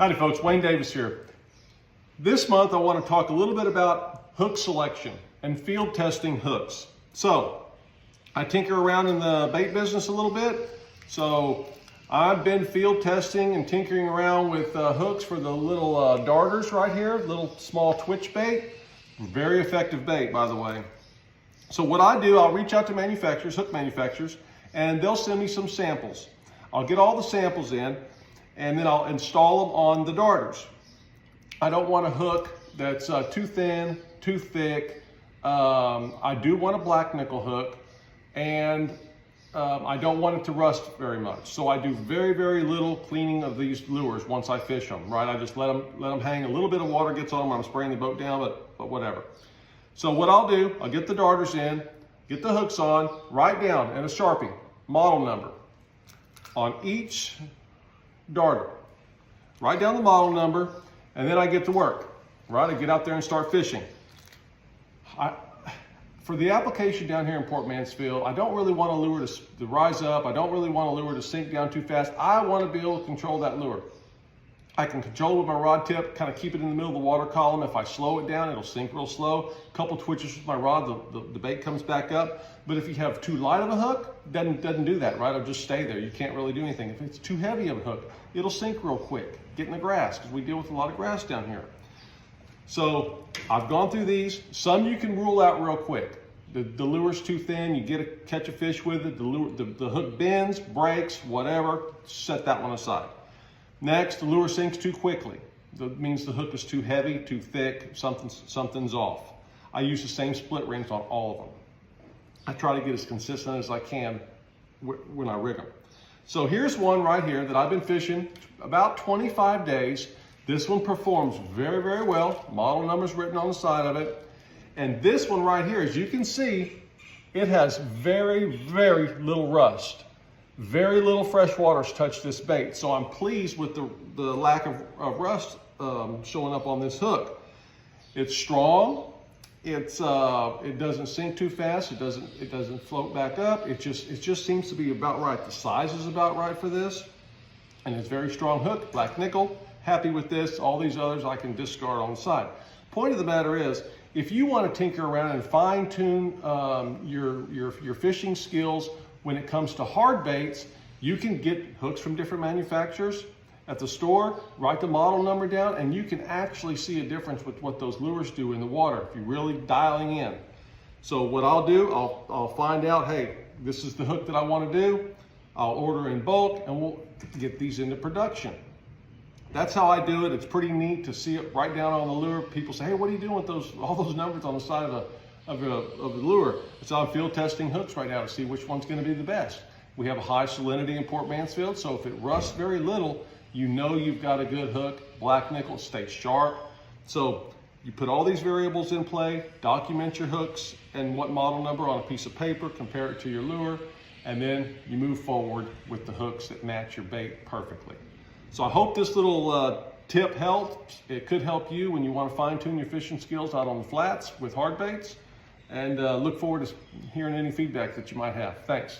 Howdy folks, Wayne Davis here. This month I want to talk a little bit about hook selection and field testing hooks. So I tinker around in the bait business a little bit. So I've been field testing and tinkering around with hooks for the little darters right here, little small twitch bait. Very effective bait, by the way. So what I do, I'll reach out to manufacturers, hook manufacturers, and they'll send me some samples. I'll get all the samples in, and then I'll install them on the darters. I don't want a hook that's too thin, too thick. I do want a black nickel hook, and I don't want it to rust very much. So I do very, very little cleaning of these lures once I fish them, right? I just let them hang. A little bit of water gets on them when I'm spraying the boat down, but whatever. So what I'll do, I'll get the darters in, get the hooks on, write down in a Sharpie, model number on each darter. Write down the model number, and then I get to work, right? I get out there and start fishing. For the application down here in Port Mansfield, I don't really want a lure to rise up. I don't really want a lure to sink down too fast. I want to be able to control that lure. I can control it with my rod tip, kind of keep it in the middle of the water column. If I slow it down, it'll sink real slow. A couple twitches with my rod, the bait comes back up. But if you have too light of a hook, it doesn't do that, right? It'll just stay there. You can't really do anything. If it's too heavy of a hook, it'll sink real quick. Get in the grass, because we deal with a lot of grass down here. So I've gone through these. Some you can rule out real quick. The lure's too thin, you catch a fish with it, the hook bends, breaks, whatever, set that one aside. Next, the lure sinks too quickly. That means the hook is too heavy, too thick, something's off. I use the same split rings on all of them. I try to get as consistent as I can when I rig them. So here's one right here that I've been fishing about 25 days. This one performs very, very well. Model number's written on the side of it. And this one right here, as you can see, it has very, very little rust. Very little fresh water's touched this bait. So I'm pleased with the lack of rust showing up on this hook. It's strong. It doesn't sink too fast. It doesn't float back up. It just seems to be about right. The size is about right for this. And it's very strong hook, black nickel. Happy with this. All these others I can discard on the side. Point of the matter is, if you want to tinker around and fine tune your fishing skills when it comes to hard baits, you can get hooks from different manufacturers at the store, write the model number down, and you can actually see a difference with what those lures do in the water if you're really dialing in. So what I'll do, I'll find out, hey, this is the hook that I want to do. I'll order in bulk, and we'll get these into production. That's how I do it. It's pretty neat to see it right down on the lure. People say, hey, what are you doing with all those numbers on the side of the lure? So I'm field testing hooks right now to see which one's going to be the best. We have a high salinity in Port Mansfield, so if it rusts very little, you know you've got a good hook. Black nickel stays sharp. So you put all these variables in play, document your hooks and what model number on a piece of paper, compare it to your lure, and then you move forward with the hooks that match your bait perfectly. So I hope this little tip helped. It could help you when you want to fine tune your fishing skills out on the flats with hard baits. And look forward to hearing any feedback that you might have. Thanks.